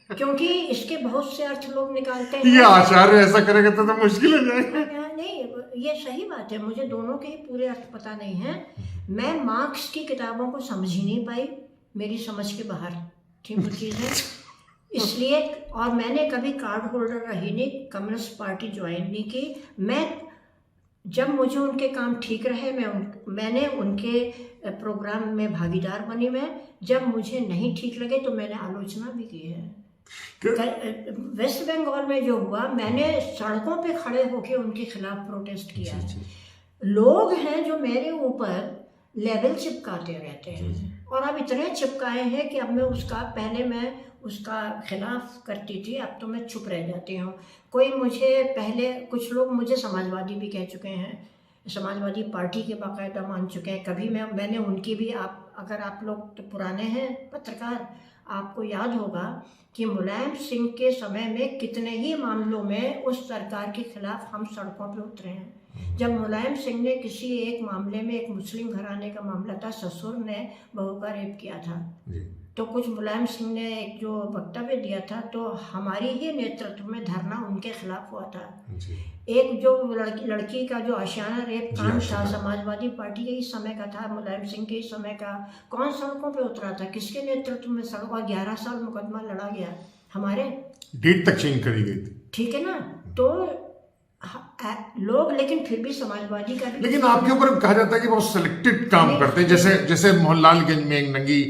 क्योंकि इसके बहुत से अर्थ लोग निकालते हैं। ये आचार्य ऐसा करेगा तो मुश्किल हो जाएगा। नहीं, ये सही बात है, मुझे दोनों के ही पूरे अर्थ पता नहीं है। मैं मार्क्स की किताबों को समझ ही नहीं पाई, मेरी समझ के बाहर थी वो चीज़ें, इसलिए। और मैंने कभी कार्ड होल्डर रही नहीं, कम्युनिस्ट पार्टी ज्वाइन नहीं की। मैं जब मुझे उनके काम ठीक रहे मैंने उनके प्रोग्राम में भागीदार बनी। मैं जब मुझे नहीं ठीक लगे तो मैंने आलोचना भी की है। वेस्ट बंगाल में जो हुआ, मैंने सड़कों पे खड़े होकर उनके खिलाफ प्रोटेस्ट किया है। लोग हैं जो मेरे ऊपर लेबल चिपकाते रहते हैं, और अब इतने चिपकाए हैं कि अब पहले मैं उसका खिलाफ करती थी, अब तो मैं चुप रह जाती हूँ। कुछ लोग मुझे समाजवादी भी कह चुके हैं, समाजवादी पार्टी के बाकायदा मान चुके हैं। कभी मैंने उनकी भी, अगर आप लोग तो पुराने हैं पत्रकार, आपको याद होगा कि मुलायम सिंह के समय में कितने ही मामलों में उस सरकार के खिलाफ हम सड़कों पे उतरे हैं। जब मुलायम सिंह ने किसी एक मामले में, एक मुस्लिम घराने का मामला था, ससुर ने बहू का रेप किया था, तो कुछ मुलायम सिंह ने एक जो वक्तव्य दिया था, तो हमारी ही नेतृत्व में धरना उनके खिलाफ हुआ था। एक जो लड़की का जो आशियाना रेप कांड था, समाजवादी पार्टी के ही समय का था, मुलायम सिंह के ही समय का। कौन सड़कों पे उतरा था, किसके नेतृत्व में सड़क, और 11 साल मुकदमा लड़ा गया, हमारे डेट तक चेंज करी गई थी। ठीक है ना। तो लोग, लेकिन फिर भी समाजवादी का, लेकिन आपके ऊपर कहा जाता है कि बहुत सिलेक्टेड काम करते हैं। जैसे मोहनलालगंज में एक नंगी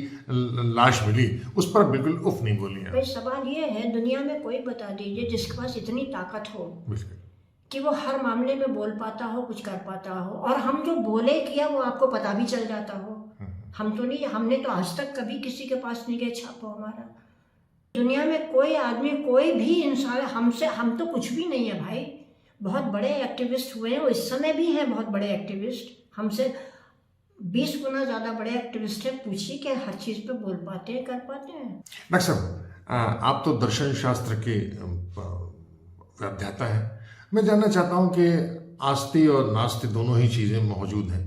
लाश मिली, उस पर बिल्कुल उफ नहीं बोली है। भाई सवाल ये है, दुनिया में कोई बता दीजिए जिसके पास इतनी ताकत हो कि वो हर मामले में बोल पाता हो, कुछ कर पाता हो, और हम जो बोले किया वो आपको पता भी चल जाता हो। हम तो नहीं, हमने तो आज तक कभी किसी के पास नहीं गए छापो हमारा। दुनिया में कोई आदमी, कोई भी इंसान हम तो कुछ भी नहीं है भाई। बहुत बड़े एक्टिविस्ट हुए हैं, इस समय भी हैं बहुत बड़े एक्टिविस्ट, हमसे 20 गुना ज़्यादा बड़े एक्टिविस्ट हैं। पूछिए कि हर चीज़ पे बोल पाते हैं, कर पाते हैं। डॉक्टर साहब, आप तो दर्शन शास्त्र के अध्याता हैं। मैं जानना चाहता हूँ कि आस्ति और नास्ति दोनों ही चीज़ें मौजूद हैं,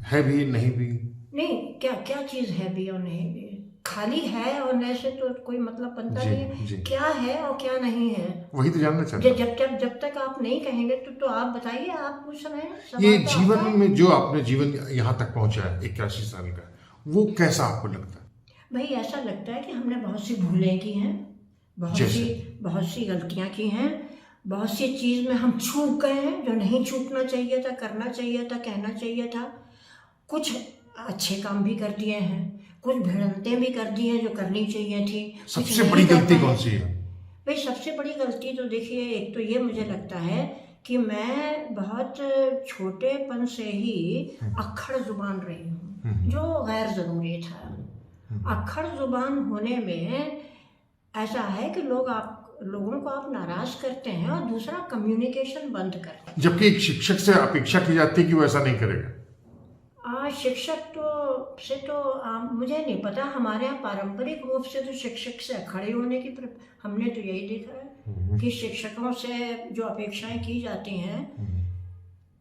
है भी नहीं भी? नहीं, क्या चीज़ है भी और नहीं भी? खाली है और नहीं से तो कोई मतलब बनता नहीं है। क्या है और क्या नहीं है, वही तो जानना चाहते हैं। जब तक आप नहीं कहेंगे तो आप बताइए, आप पूछ रहे हैं। ये जीवन में जो आपने जीवन यहाँ तक पहुँचा है 81 साल का, वो कैसा आपको लगता है? भाई ऐसा लगता है कि हमने बहुत सी भूलें की हैं, बहुत सी गलतियाँ की हैं, बहुत सी चीज़ में हम चूक गए हैं जो नहीं चूकना चाहिए था, करना चाहिए था, कहना चाहिए था। कुछ अच्छे काम भी कर दिए हैं, कुछ भिड़ंतें भी कर दी हैं जो करनी चाहिए थी। सबसे बड़ी गलती कौन सी है? भाई सबसे बड़ी गलती तो देखिए, एक तो ये मुझे लगता है कि मैं बहुत छोटेपन से ही अक्खड़ जुबान रही हूँ, जो गैर ज़रूरी था। अक्खड़ जुबान होने में ऐसा है कि लोगों को आप नाराज करते हैं और दूसरा कम्युनिकेशन बंद करते हैं। जबकि एक शिक्षक से अपेक्षा की जाती है कि वो ऐसा नहीं करेगा। शिक्षक मुझे नहीं पता, हमारे यहाँ पारंपरिक रूप से तो शिक्षक से खड़े होने की हमने तो यही देखा है कि शिक्षकों से जो अपेक्षाएं की जाती हैं,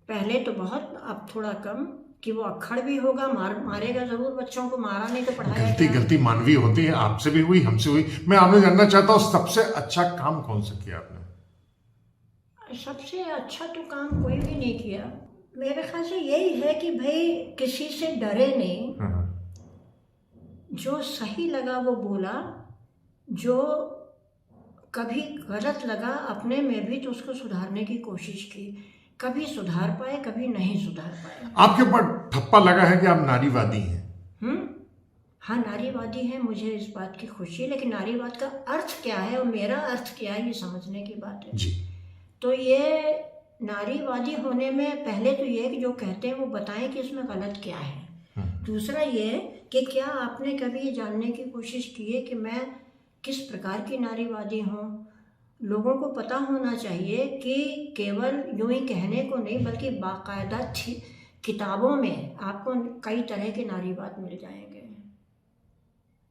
पहले तो बहुत, अब थोड़ा कम, कि वो अक्खड़ भी होगा, मारेगा जरूर बच्चों को, मारा नहीं तो पढ़ाया। गलती मानवीय होती है, आपसे भी हुई, हमसे हुई। मैं आपने जानना चाहता हूँ सबसे अच्छा काम कौन सा किया आपने? सबसे अच्छा तो काम कोई भी नहीं किया, मेरे ख्याल से यही है कि भाई किसी से डरे नहीं, जो सही लगा वो बोला, जो कभी गलत लगा अपने में भी तो उसको सुधारने की कोशिश की। कभी सुधार पाए, कभी नहीं सुधार पाए। आपके ऊपर ठप्पा लगा है कि आप नारीवादी हैं, हाँ, नारीवादी है, मुझे इस बात की खुशी है, लेकिन नारीवाद का अर्थ क्या है और मेरा अर्थ क्या है, ये समझने की बात है। जी। तो ये नारीवादी होने में पहले तो ये कि जो कहते हैं वो बताएं कि इसमें गलत क्या है। दूसरा ये कि क्या आपने कभी ये जानने की कोशिश की है कि मैं किस प्रकार की नारीवादी हूँ। लोगों को पता होना चाहिए कि केवल यूं ही कहने को नहीं, बल्कि बाकायदा किताबों में आपको कई तरह के नारीवाद मिल जाएंगे।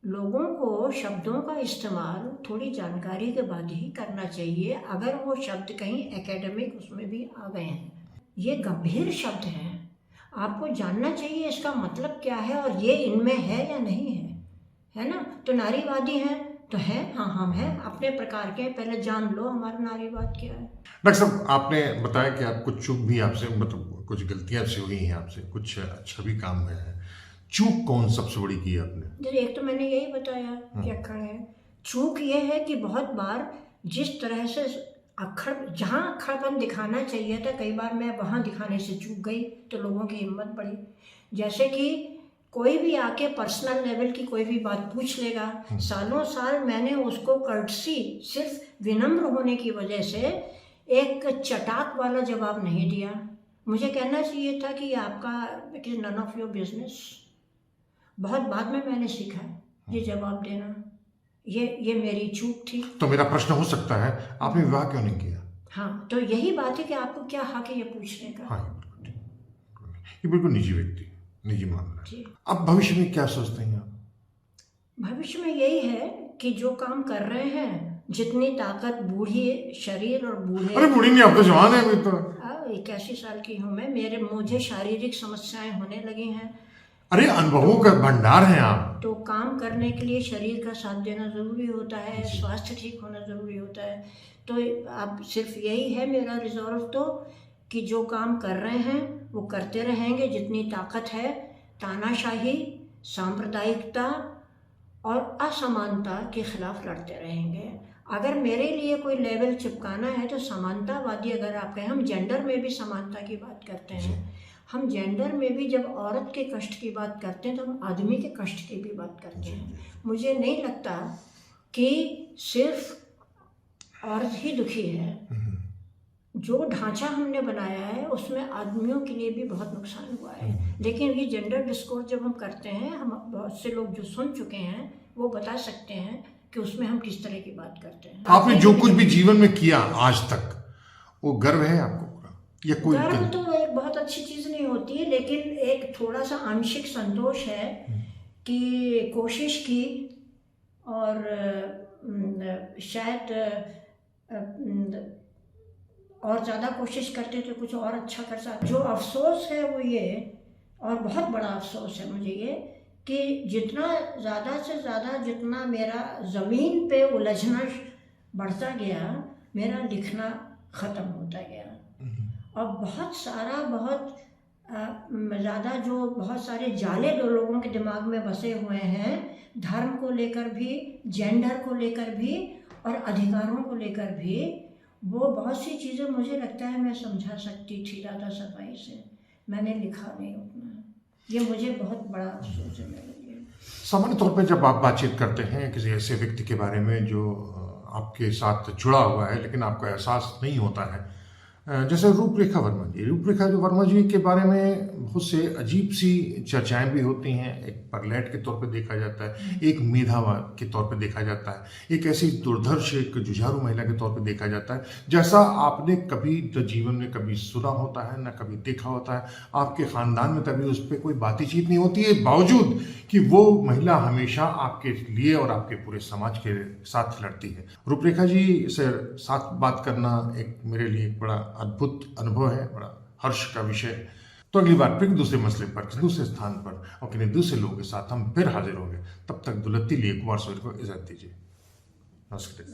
लोगों को शब्दों का इस्तेमाल थोड़ी जानकारी के बाद ही करना चाहिए, अगर वो शब्द कहीं एकेडमिक उसमें भी आ गए हैं। ये गंभीर शब्द हैं, आपको जानना चाहिए इसका मतलब क्या है और ये इनमें है या नहीं है ना। तो नारीवादी हैं तो है, हाँ हम हैं, अपने प्रकार के। पहले जान लो हमारा नारीवाद क्या है। डॉक्टर साहब, आपने बताया कि आप कुछ चूक भी आपसे, मतलब कुछ गलतियां से हुई हैं आपसे, कुछ अच्छा भी काम हुआ है। चूक कौन सबसे बड़ी की है आपने? जैसे एक तो मैंने यही बताया कि अक्खड़ है। चूक ये है कि बहुत बार जिस तरह से अक्खड़, जहाँ अक्खड़पन दिखाना चाहिए था, कई बार मैं वहाँ दिखाने से चूक गई, तो लोगों की हिम्मत बढ़ी। जैसे कि कोई भी आके पर्सनल लेवल की कोई भी बात पूछ लेगा, सालों साल मैंने उसको कर्टसी, सिर्फ विनम्र होने की वजह से एक चटाक वाला जवाब नहीं दिया। मुझे कहना चाहिए था कि आपका it is none of your business. बहुत बाद में मैंने सीखा ये जवाब देना, ये मेरी चूक थी। तो मेरा प्रश्न हो सकता है, आपने विवाह क्यों नहीं किया? हाँ, तो यही बात है कि आपको क्या हक है ये पूछने का। हाँ, ये बिल्कुल निजी व्यक्ति, निजी मामला है। अब भविष्य में क्या सोचते हैं आप? भविष्य में यही है कि जो काम कर रहे हैं, जितनी ताकत बूढ़ी शरीर और बूढ़े, अरे बूढ़ी नहीं, आप तो जवान है अभी तो। 81 साल की हूँ मैं, मुझे शारीरिक समस्याएं होने लगी हैं। अरे अनुभवों का भंडार है आप। तो काम करने के लिए शरीर का साथ देना ज़रूरी होता है, स्वास्थ्य ठीक होना ज़रूरी होता है। तो अब सिर्फ यही है मेरा रिजॉल्व, तो कि जो काम कर रहे हैं वो करते रहेंगे जितनी ताकत है। तानाशाही, सांप्रदायिकता और असमानता के खिलाफ लड़ते रहेंगे। अगर मेरे लिए कोई लेवल चिपकाना है तो समानतावादी, अगर आप कहें, हम जेंडर में भी समानता की बात करते हैं। हम जेंडर में भी जब औरत के कष्ट की बात करते हैं तो हम आदमी के कष्ट की भी बात करते हैं। मुझे नहीं लगता कि सिर्फ औरत ही दुखी है। जो ढांचा हमने बनाया है उसमें आदमियों के लिए भी बहुत नुकसान हुआ है। लेकिन ये जेंडर डिस्कोर्स जब हम करते हैं, हम बहुत से लोग जो सुन चुके हैं वो बता सकते हैं कि उसमें हम किस तरह की बात करते हैं। आपने जो कुछ भी जीवन में किया आज तक, वो गर्व है आपको? या कोई गर्व तो एक बहुत अच्छी चीज़ नहीं होती है, लेकिन एक थोड़ा सा आंशिक संतोष है कि कोशिश की और शायद और ज़्यादा कोशिश करते तो कुछ और अच्छा कर सकते। जो अफसोस है वो ये, और बहुत बड़ा अफसोस है मुझे ये, कि जितना ज़्यादा से ज़्यादा जितना मेरा ज़मीन पे उलझना बढ़ता गया, मेरा लिखना ख़त्म होता गया। और बहुत ज़्यादा जो बहुत सारे जाले दो लोगों के दिमाग में बसे हुए हैं, धर्म को लेकर भी, जेंडर को लेकर भी और अधिकारों को लेकर भी, वो बहुत सी चीज़ें मुझे लगता है मैं समझा सकती थी ज़्यादा सफाई से। मैंने लिखा नहीं उतना, ये मुझे बहुत बड़ा अफसोस है मेरे लिए। सामान्य तौर पे जब आप बातचीत करते हैं किसी ऐसे व्यक्ति के बारे में जो आपके साथ जुड़ा हुआ है लेकिन आपको एहसास नहीं होता है, जैसे रूपरेखा वर्मा जी के बारे में बहुत से अजीब सी चर्चाएं भी होती हैं। एक परलेट के तौर पे देखा जाता है, एक मेधावा के तौर पे देखा जाता है, एक ऐसी दुर्धर्ष, एक जुझारू महिला के तौर पे देखा जाता है, जैसा आपने कभी जीवन में कभी सुना होता है ना कभी देखा होता है। आपके खानदान में कभी उस पर कोई बातचीत नहीं होती है, बावजूद कि वो महिला हमेशा आपके लिए और आपके पूरे समाज के साथ लड़ती है। रूपरेखा जी से साथ बात करना एक मेरे लिए एक बड़ा अद्भुत अनुभव है, बड़ा हर्ष का विषय है। तो अगली बार फिर दूसरे मसले पर, दूसरे स्थान पर और किन्हीं दूसरे लोगों के साथ हम फिर हाजिर होंगे। तब तक दुलत्ती लिए कुमार सोइल को इजाजत दीजिए। नमस्कार।